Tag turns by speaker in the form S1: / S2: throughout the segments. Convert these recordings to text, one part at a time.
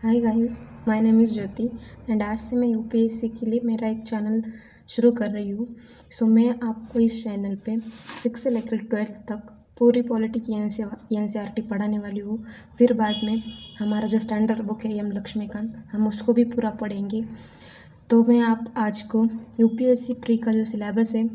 S1: Hi guys, my name is Jyoti and आज से मैं यूपीएससी के लिए मेरा एक चैनल शुरू कर रही हूँ। सो मैं आपको इस चैनल पे 6 से लेकर 12th तक पूरी पॉलिटी की एनसीईआरटी पढ़ाने वाली हूँ। फिर बाद में हमारा जो स्टैंडर्ड बुक है एम लक्ष्मीकांत, हम उसको भी पूरा पढ़ेंगे। तो मैं आप आज को यूपीएससी प्री का जो सिलेबस है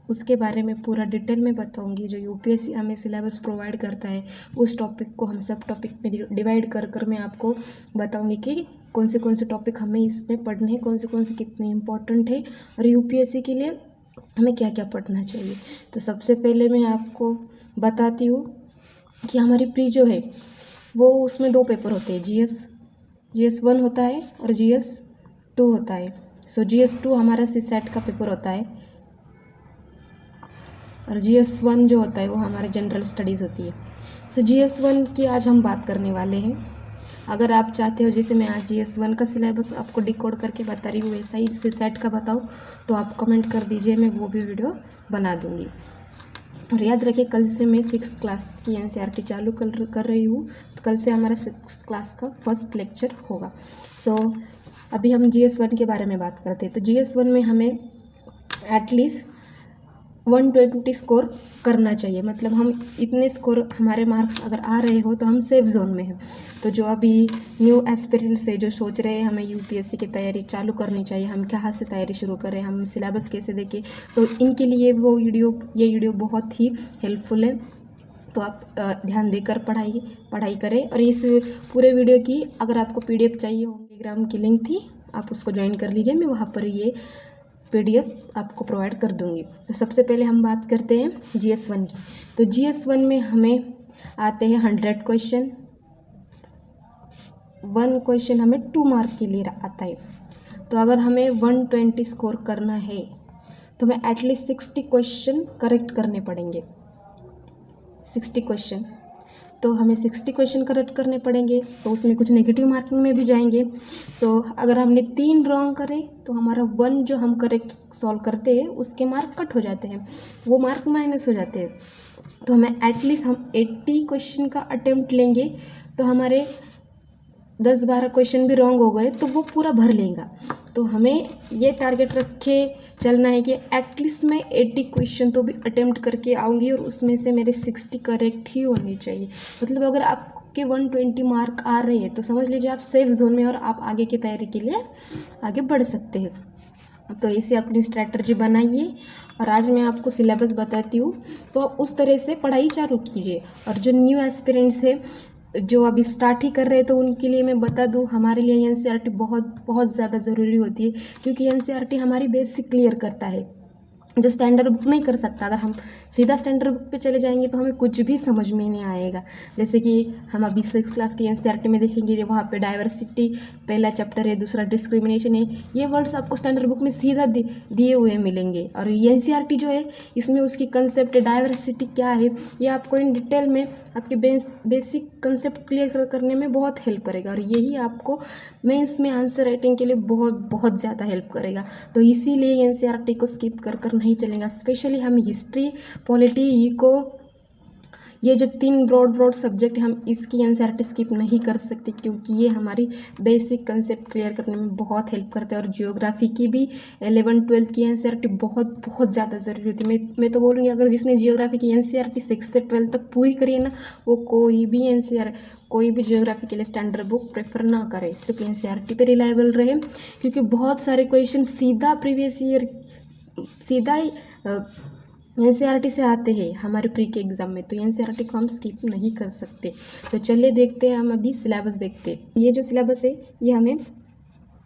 S1: उसके बारे में पूरा डिटेल में बताऊंगी। जो यूपीएससी हमें सिलेबस प्रोवाइड करता है उस टॉपिक को हम सब टॉपिक में डिवाइड कर मैं आपको बताऊंगी कि कौन से टॉपिक हमें इसमें पढ़ने हैं, कौन से कितने इम्पोर्टेंट है और यूपीएससी के लिए हमें क्या क्या पढ़ना चाहिए। तो सबसे पहले मैं आपको बताती हूँ कि हमारी प्री जो है वो उसमें 2 पेपर होते हैं, जीएस 1 होता है और जीएस 2 होता है। सो जीएस 2 हमारा सीसैट का पेपर होता है और जीएस 1 जो होता है वो हमारे जनरल स्टडीज़ होती है। सो जीएस 1 की आज हम बात करने वाले हैं। अगर आप चाहते हो जैसे मैं आज जीएस 1 का सिलेबस आपको डिकोड करके बता रही हूँ वैसा ही सीसैट का बताऊँ तो आप कमेंट कर दीजिए, मैं वो भी वीडियो बना दूँगी। और याद रखिए कल से मैं 6th क्लास की एनसीईआरटी चालू कर रही हूँ। तो कल से हमारा 6th क्लास का फर्स्ट लेक्चर होगा। सो अभी हम जीएस 1 के बारे में बात करते हैं। तो जीएस 1 में हमें एटलीस्ट 120 स्कोर करना चाहिए। मतलब हम इतने स्कोर हमारे मार्क्स अगर आ रहे हो तो हम सेफ जोन में हैं। तो जो अभी न्यू एस्पिरेंट्स है जो सोच रहे हैं हमें यूपीएससी की तैयारी चालू करनी चाहिए, हम कहाँ से तैयारी शुरू करें, हम सिलेबस कैसे देखें, तो इनके लिए ये वीडियो बहुत ही हेल्पफुल है। तो आप ध्यान देकर पढ़ाई करें। और इस पूरे वीडियो की अगर आपको पीडीएफ चाहिए हो, टेलीग्राम की लिंक थी, आप उसको ज्वाइन कर लीजिए, मैं वहाँ पर ये पीडीएफ आपको प्रोवाइड कर दूंगी। तो सबसे पहले हम बात करते हैं जीएस 1 की। तो जीएस 1 में हमें आते हैं 100 क्वेश्चन। 1 क्वेश्चन हमें 2 मार्क के लिए आता है। तो अगर हमें 120 स्कोर करना है तो हमें एटलीस्ट 60 क्वेश्चन करेक्ट करने पड़ेंगे। 60 क्वेश्चन, तो हमें 60 क्वेश्चन करेक्ट करने पड़ेंगे। तो उसमें कुछ नेगेटिव मार्किंग में भी जाएंगे। तो अगर हमने 3 रॉन्ग करे तो हमारा 1 जो हम करेक्ट सॉल्व करते हैं उसके मार्क कट हो जाते हैं, वो मार्क माइनस हो जाते हैं। तो हमें एटलीस्ट हम 80 क्वेश्चन का अटेम्प्ट लेंगे। तो हमारे 10-12 क्वेश्चन भी रॉन्ग हो गए तो वो पूरा भर लेगा। तो हमें ये टारगेट रखे चलना है कि एटलीस्ट मैं 80 क्वेश्चन तो भी अटेम्प्ट करके आऊँगी और उसमें से मेरे 60 करेक्ट ही होने चाहिए। मतलब अगर आपके 120 मार्क आ रहे हैं तो समझ लीजिए आप सेफ जोन में और आप आगे की तैयारी के लिए आगे बढ़ सकते हैं। तो इसे अपनी स्ट्रैटेजी बनाइए और आज मैं आपको सिलेबस बताती हूँ, तो उस तरह से पढ़ाई चालू कीजिए। और जो न्यू एस्पिरेंट्स है जो अभी स्टार्ट ही कर रहे हैं तो उनके लिए मैं बता दूं, हमारे लिए एनसीईआरटी बहुत बहुत ज़्यादा ज़रूरी होती है, क्योंकि एनसीईआरटी हमारी बेसिक क्लियर करता है जो स्टैंडर्ड बुक नहीं कर सकता। अगर हम सीधा स्टैंडर्ड बुक पे चले जाएंगे तो हमें कुछ भी समझ में नहीं आएगा। जैसे कि हम अभी 6th क्लास की एनसीईआरटी में देखेंगे, वहाँ पे डाइवर्सिटी पहला चैप्टर है, दूसरा डिस्क्रिमिनेशन है। ये वर्ड्स आपको स्टैंडर्ड बुक में सीधा दिए हुए मिलेंगे। और एनसीईआरटी जो है इसमें उसकी कंसेप्ट डाइवर्सिटी क्या है ये आपको इन डिटेल में आपके बेसिक कंसेप्ट क्लियर करने में बहुत हेल्प करेगा। और यही आपको मेंस में आंसर राइटिंग के लिए बहुत बहुत ज़्यादा हेल्प करेगा। तो इसीलिए एनसीईआरटी को स्किप कर नहीं चलेगा। स्पेशली हम हिस्ट्री, पॉलिटी, इको, ये जो 3 ब्रॉड सब्जेक्ट हम इसकी एनसीईआरटी स्किप नहीं कर सकते, क्योंकि ये हमारी बेसिक कंसेप्ट क्लियर करने में बहुत हेल्प करते हैं। और जियोग्राफी की भी 11th-12th की एनसीईआरटी बहुत बहुत ज़्यादा ज़रूरी होती है। मैं तो बोलूँगी अगर जिसने जियोग्राफी की एनसीईआरटी 6 से 12 तक पूरी करी है ना, वो कोई भी जियोग्राफी के लिए स्टैंडर्ड बुक प्रेफर ना करे, सिर्फ एनसीईआरटी पे रिलायबल रहे। क्योंकि बहुत सारे क्वेश्चन सीधा प्रीवियस ईयर सीधा ही एनसीईआरटी से आते हैं हमारे प्री के एग्ज़ाम में। तो एनसीईआरटी को हम स्किप नहीं कर सकते। तो चलिए देखते हैं, हम अभी सिलेबस देखते हैं। ये जो सिलेबस है ये हमें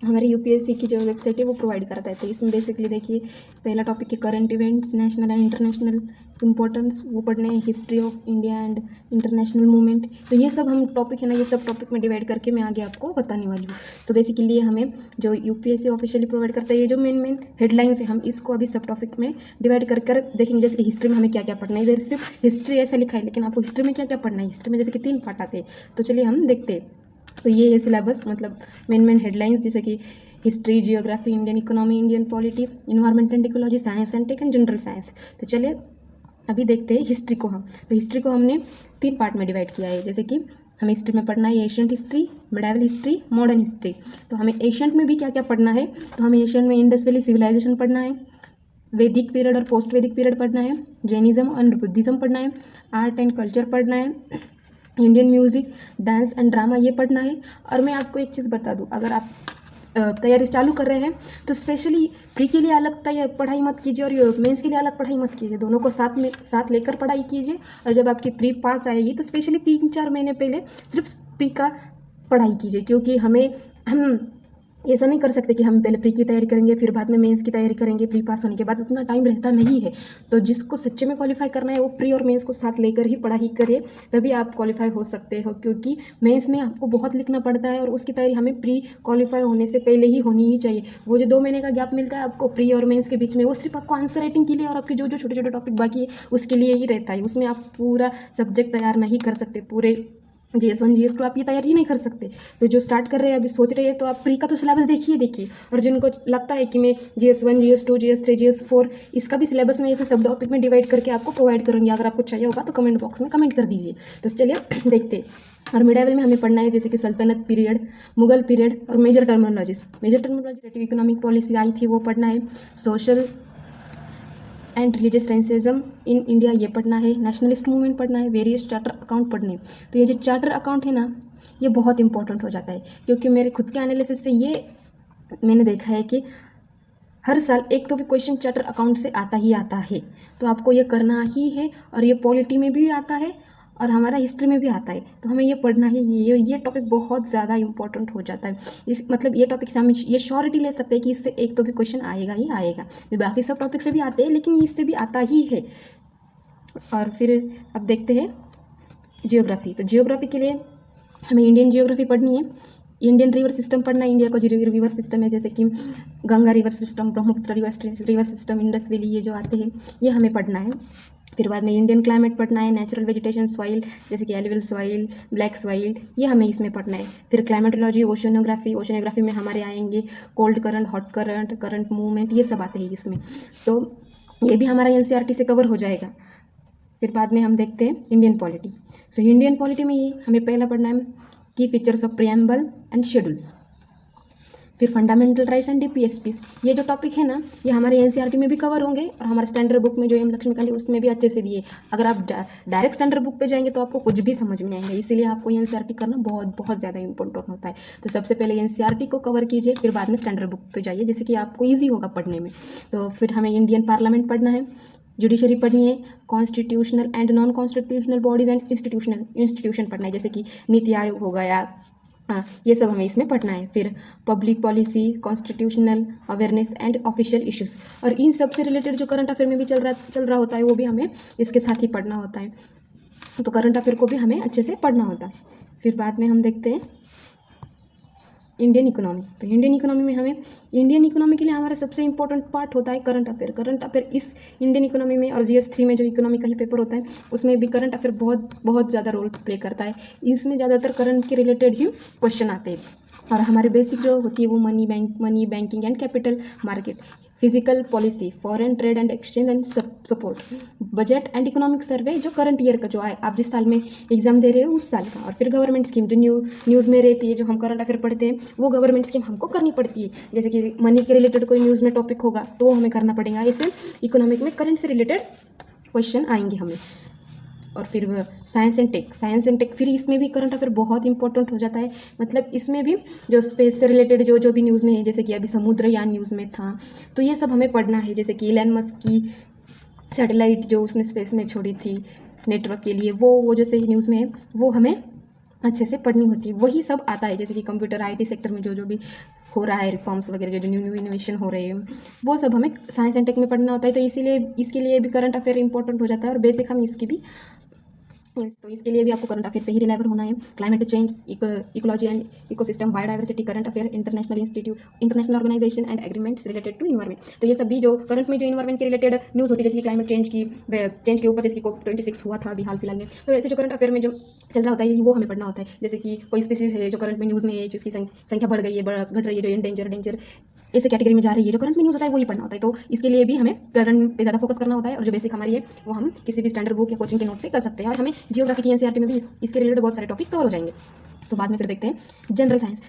S1: हमारे यूपीएससी की जो वेबसाइट है वो प्रोवाइड करता है। तो इसमें बेसिकली देखिए पहला टॉपिक है current events, national and international importance, वो पढ़ने हैं, history of India and international movement. तो ये सब हम टॉपिक है ना, ये सब टॉपिक में डिवाइड करके मैं आगे आपको बताने वाली हूँ। सो बेसिकली हमें जो यूपीएससी ऑफिशियली प्रोवाइड करता है, ये जो मेन हेडलाइंस है हम इसको अभी सब टॉपिक में डिवाइड कर देखेंगे। जैसे कि हिस्ट्री में हमें क्या क्या पढ़ना है, इधर सिर्फ हिस्ट्री ऐसा लिखा है, लेकिन आपको हिस्ट्री में क्या क्या पढ़ना है, हिस्ट्री में जैसे कि 3 पार्ट आते हैं। तो चलिए हम देखते हैं। तो ये है सिलेबस, मतलब मेन हेडलाइंस जैसे कि history, geography, Indian economy, Indian polity, environment and ecology, science and tech and general science. तो चलिए अभी देखते हैं हिस्ट्री को हम। तो हिस्ट्री को हमने 3 पार्ट में डिवाइड किया है। जैसे कि हमें हिस्ट्री में पढ़ना है ancient history, medieval history, modern history. तो हमें एशियंट में भी क्या क्या पढ़ना है, तो हमें एशियंट में इंडस वैली सिविलाइजेशन पढ़ना है, वैदिक पीरियड और पोस्ट वैदिक पीरियड पढ़ना है, जैनिज्म और बुद्धिज्म पढ़ना है, आर्ट एंड कल्चर पढ़ना है, Indian music, dance and drama ये पढ़ना है। और मैं आपको एक चीज़ बता दूँ, अगर आप तैयारी चालू कर रहे हैं तो स्पेशली प्री के लिए अलग पढ़ाई मत कीजिए और मेंस के लिए अलग पढ़ाई मत कीजिए, दोनों को साथ लेकर पढ़ाई कीजिए। और जब आपकी प्री पास आएगी तो स्पेशली 3-4 महीने पहले सिर्फ प्री का पढ़ाई कीजिए, क्योंकि हम ऐसा नहीं कर सकते कि हम पहले प्री की तैयारी करेंगे फिर बाद में मेंस की तैयारी करेंगे, प्री पास होने के बाद उतना टाइम रहता नहीं है। तो जिसको सच्चे में क्वालिफाई करना है वो प्री और मेंस को साथ लेकर ही पढ़ाई करिए, तभी आप क्वालिफाई हो सकते हो, क्योंकि मेंस में आपको बहुत लिखना पड़ता है और उसकी तैयारी हमें प्री क्वालिफाई होने से पहले ही होनी ही चाहिए। वो जो 2 महीने का गैप मिलता है आपको प्री और मेंस के बीच में, वो सिर्फ आपको आंसर राइटिंग के लिए और आपके जो छोटे छोटे टॉपिक बाकी है उसके लिए ही रहता है। उसमें आप पूरा सब्जेक्ट तैयार नहीं कर सकते, पूरे GS1 GS2 आप ये तैयारी ही नहीं कर सकते। तो जो स्टार्ट कर रहे हैं अभी सोच रहे हैं तो आप प्री का तो सिलेबस देखिए, और जिनको लगता है कि मैं GS1 GS2 GS3 GS4 इसका भी सिलेबस में ऐसे सब टॉपिक में डिवाइड करके आपको प्रोवाइड करूँगी, अगर आपको चाहिए होगा तो कमेंट बॉक्स में कमेंट कर दीजिए। तो चलिए देखते। और मिडाइवल में हमें पढ़ना है जैसे कि सल्तनत पीरियड, मुगल पीरियड और मेजर टर्मिनोलॉजी इकोनॉमिक पॉलिसी आई थी वो पढ़ना है, social and religious renaissance in India ये पढ़ना है, नेशनलिस्ट मूवमेंट पढ़ना है, वेरियस चार्टर अकाउंट पढ़ने हैं। तो ये जो चार्टर अकाउंट है ना ये बहुत इंपॉर्टेंट हो जाता है, क्योंकि मेरे खुद के एनालिसिस से ये मैंने देखा है कि हर साल एक तो भी क्वेश्चन चार्टर अकाउंट से आता ही आता है, तो आपको ये करना ही है। और ये पॉलिटी में भी आता है और हमारा हिस्ट्री में भी आता है, तो हमें ये पढ़ना है। ये टॉपिक बहुत ज़्यादा इंपॉर्टेंट हो जाता है। मतलब ये टॉपिक से हम ये श्योरिटी ले सकते हैं कि इससे एक तो भी क्वेश्चन आएगा ही आएगा। बाकी सब टॉपिक से भी आते हैं लेकिन इससे भी आता ही है। और फिर अब देखते हैं जियोग्राफी। तो जियोग्राफी के लिए हमें इंडियन जियोग्राफी पढ़नी है, इंडियन रिवर सिस्टम पढ़ना है। इंडिया का जो रिवर सिस्टम है जैसे कि Ganga river system, Brahmaputra river system, Indus valley, ये जो आते हैं ये हमें पढ़ना है। फिर बाद में इंडियन क्लाइमेट पढ़ना है, नेचुरल वेजिटेशन, सॉइल जैसे कि एलुवियल सॉइल, ब्लैक सॉइल, ये हमें इसमें पढ़ना है। फिर क्लाइमेटोलॉजी, ओशनोग्राफी में हमारे आएंगे cold current, hot current, current movement, ये सब आते हैं इसमें, तो ये भी हमारा NCERT से कवर हो जाएगा। फिर बाद में हम देखते हैं Indian polity. So Indian polity में ये हमें पहला पढ़ना है की features of preamble and schedules, फिर फंडामेंटल राइट्स एंड DPSPs। ये जो टॉपिक है ना ये हमारे NCERT में भी कवर होंगे और हमारे स्टैंडर्ड बुक में जो M लक्ष्मीकांत उसमें भी अच्छे से दिए। अगर आप डायरेक्ट स्टैंडर्ड बुक पे जाएंगे तो आपको कुछ भी समझ में आएंगे, इसीलिए आपको NCERT करना बहुत बहुत ज़्यादा इंपॉर्टेंट होता है। तो सबसे पहले NCERT को कवर कीजिए, फिर बाद में स्टैंडर्ड बुक पे जाइए, जिससे कि आपको ईजी होगा पढ़ने में। तो फिर हमें इंडियन पार्लियामेंट पढ़ना है, जुडिशरी पढ़नी है, constitutional and non constitutional bodies and institution पढ़ना है, जैसे कि नीति आयोग हो गया, ये सब हमें इसमें पढ़ना है। फिर public policy, constitutional awareness and official issues, और इन सब से रिलेटेड जो करंट अफेयर में भी चल रहा होता है वो भी हमें इसके साथ ही पढ़ना होता है। तो करंट अफेयर को भी हमें अच्छे से पढ़ना होता है। फिर बाद में हम देखते हैं इंडियन इकोनॉमी। तो इंडियन इकोनॉमी में हमें इंडियन इकोनॉमी के लिए हमारा सबसे इंपॉर्टेंट पार्ट होता है करंट अफेयर। करंट अफेयर इस इंडियन इकोनॉमी में और GS3 में जो इकोनॉमी का ही पेपर होता है उसमें भी करंट अफेयर बहुत बहुत ज़्यादा रोल प्ले करता है। इसमें ज़्यादातर करंट के रिलेटेड ही क्वेश्चन आते हैं, और हमारे बेसिक जो होती है वो money, banking and capital market, physical policy, foreign trade and exchange and support, budget and economic survey जो करंट ईयर का जो है आप जिस साल में एग्जाम दे रहे हो उस साल का, और फिर गवर्नमेंट स्कीम जो न्यूज़ में रहती है, जो हम करंट अफेयर पढ़ते हैं वो गवर्नमेंट स्कीम हमको करनी पड़ती है। जैसे कि मनी के रिलेटेड कोई न्यूज़ में टॉपिक होगा तो हमें करना पड़ेगा। ऐसे इकोनॉमिक में करंट से रिलेटेड क्वेश्चन आएंगे हमें। और फिर साइंस एंड टेक, फिर इसमें भी करंट अफेयर बहुत इंपॉर्टेंट हो जाता है। मतलब इसमें भी जो स्पेस से रिलेटेड जो भी न्यूज़ में है, जैसे कि अभी समुद्रयान न्यूज़ में था, तो ये सब हमें पढ़ना है। जैसे कि इलॉन मस्क की सैटेलाइट जो उसने स्पेस में छोड़ी थी नेटवर्क के लिए, वो जैसे न्यूज़ में है वो हमें अच्छे से पढ़नी होती है। वही सब आता है, जैसे कि कंप्यूटर IT सेक्टर में जो भी हो रहा है, रिफॉर्म्स वगैरह जो न्यू इनोवेशन हो रहे हैं, वो सब हमें साइंस एंड टेक में पढ़ना होता है। तो इसीलिए इसके लिए भी करंट अफेयर इंपॉर्टेंट हो जाता है, और बेसिक हम इसकी भी, तो इसके लिए भी आपको करंट अफेयर पे ही रिलायबल होना है। Climate change, ecology and ecosystem, biodiversity, current affair, international organisation and agreements related to environment. तो ये सब भी जो करंट में जो इन्वायरमेंट के रिलेटेड न्यूज़ होती है, जैसे कि क्लाइमेट चेंज के ऊपर, जैसे कि COP26 हुआ था अभी हाल फिलहाल में, तो ऐसे जो करंट अफेयर में जो चल रहा होता है वो हमें पढ़ना होता है। जैसे कि कोई स्पीसीज है जो करंट में न्यूज़ में है जिसकी संख्या बढ़ गई है, घट रही है, जो डेंजर ऐसे कैटेगरी में जा रही है, जो करंट में न्यूज़ होता है वही पढ़ना होता है। तो इसके लिए भी हमें करंट पे ज़्यादा फोकस करना होता है, और जो बेसिक हमारी है वो हम किसी भी स्टैंडर्ड बुक या कोचिंग के नोट से कर सकते हैं। और हमें जियोग्राफी की एनसीईआरटी में भी इसके रिलेटेड बहुत सारे टॉपिक कवर हो जाएंगे। सो बाद में फिर देखते हैं जनरल साइंस।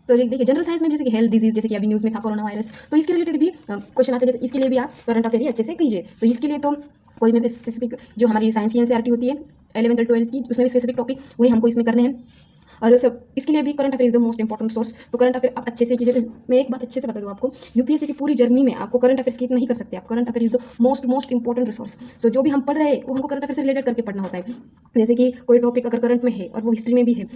S1: तो देखिए जनरल साइंस में जैसे कि हेल्थ डिजीज, जैसे कि अभी न्यूज़ में था कोरोना वायरस, तो इसके रिलेटेड भी क्वेश्चन आते हैं। जैसे इसके लिए भी आप करंट अफेयर ही अच्छे से कीजिए। तो इसके लिए तो कोई भी स्पेसिफिक जो हमारी साइंस की एनसीईआरटी होती है 11th और 12th की, उसमें भी स्पेसिफिक टॉपिक वही हमको इसमें करने हैं। और सब इसके लिए भी current affair is the most important source. तो करंट अफेयर आप अच्छे से कीजिए। मैं एक बात अच्छे से बता दूँ आपको, यूपीएससी की पूरी जर्नी में आपको करंट अफेयर स्किप नहीं कर सकते आप। Current affair is the most important resource. So जो भी हम पढ़ रहे हैं वो हमको करंट अफेयर से रिलेटेड करके पढ़ना होता है। जैसे कि कोई टॉपिक अगर करंट में है और वो हिस्ट्री में भी है,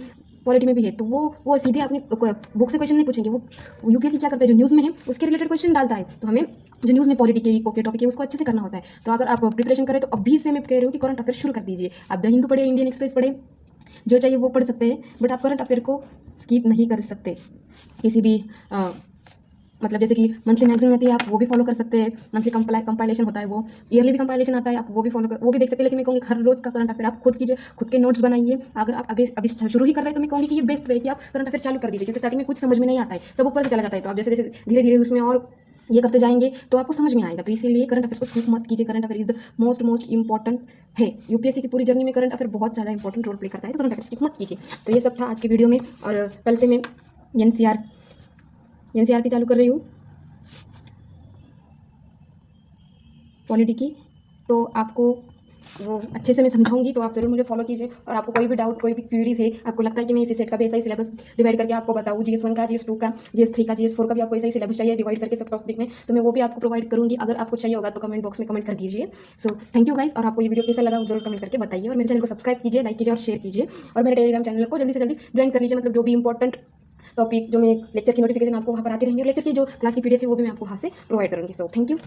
S1: पॉलिटी में भी है, तो वो सीधे अपनी बुक से क्वेश्चन नहीं पूछेंगे। वो यूपीएससी क्या करता है, जो न्यूज़ में है उसके रिलेटेड क्वेश्चन डालता है। तो हमें जो न्यूज़ में पॉलिटी के टॉपिक है उसको अच्छे से करना होता है। तो अगर आप प्रिपरेशन करें तो अभी से मैं कह रही हूँ कि करंट अफेयर शुरू कर दीजिए। आप द हिंदू पढ़े, इंडियन एक्सप्रेस पढ़े, जो चाहिए वो पढ़ सकते हैं, बट आप करंट अफेयर को स्किप नहीं कर सकते। किसी भी मतलब जैसे कि मंथली मैगजीन आती है, आप वो भी फॉलो कर सकते हैं। मंथली कंपाइलेशन होता है, वो ईयरली भी कंपाइलेशन आता है, आप वो भी वो भी देख सकते हैं। लेकिन मैं कहूँगी हर रोज़ का करंट अफेयर आप खुद कीजिए, खुद के नोट्स बनाइए। अगर आप अभी शुरू ही कर रहे हैं तो मैं कहूँगी कि ये बेस्ट वे कि आप करंट अफेयर चालू कर दीजिए, क्योंकि स्टार्टिंग में कुछ समझ में नहीं आता है, सब ऊपर से चला जाता है। तो आप जैसे जैसे धीरे धीरे उसमें और ये करते जाएंगे तो आपको समझ में आएगा। तो इसीलिए करंट अफेयर्स को स्किप मत कीजिए। Current affair is the most important है। यूपीएससी की पूरी जर्नी में करंट अफेयर बहुत ज़्यादा इंपॉर्टेंट रोल प्ले करता है। तो करंट अफेयर स्किप मत कीजिए। तो ये सब था आज की वीडियो में, और कल से मैं एनसीईआरटी चालू कर रही हूँ पॉलिटी की। तो आपको वो अच्छे से मैं समझाऊंगी, तो आप जरूर मुझे फॉलो कीजिए। और आपको कोई भी डाउट, कोई भी क्वेरीज है, आपको लगता है कि मैं इसी सेट का भी ऐसा ही सिलेबस डिवाइड करके आपको बताऊँ, GS1 का, GS2 का, GS3 का, GS4 का भी आपको ऐसा ही सिलेबस चाहिए डिवाइड करके सब टॉपिक में, तो मैं वो भी आपको प्रोवाइड करूँगी। अगर आपको चाहिए होगा तो कमेंट बॉक्स में कमेंट कर दीजिए। So thank you guys. और आपको ये वीडियो कैसा लगा जरूर कमेंट करके बताइए। और मेरे चैनल को सब्सक्राइब कीजिए, लाइक कीजिए और शेयर कीजिए। और मेरे टेलीग्राम चैनल को जल्दी से जल्दी ज्वाइन कर लीजिए। मतलब जो भी इंपॉर्टेंट टॉपिक, जो मैं लेक्चर की नोटिफिकेशन आपको वहाँ पर आती रहेंगे, और लेक्चर की जो क्लास की PDF है वो भी मैं आपको वहाँ से प्रोवाइड करूँगी। So thank you.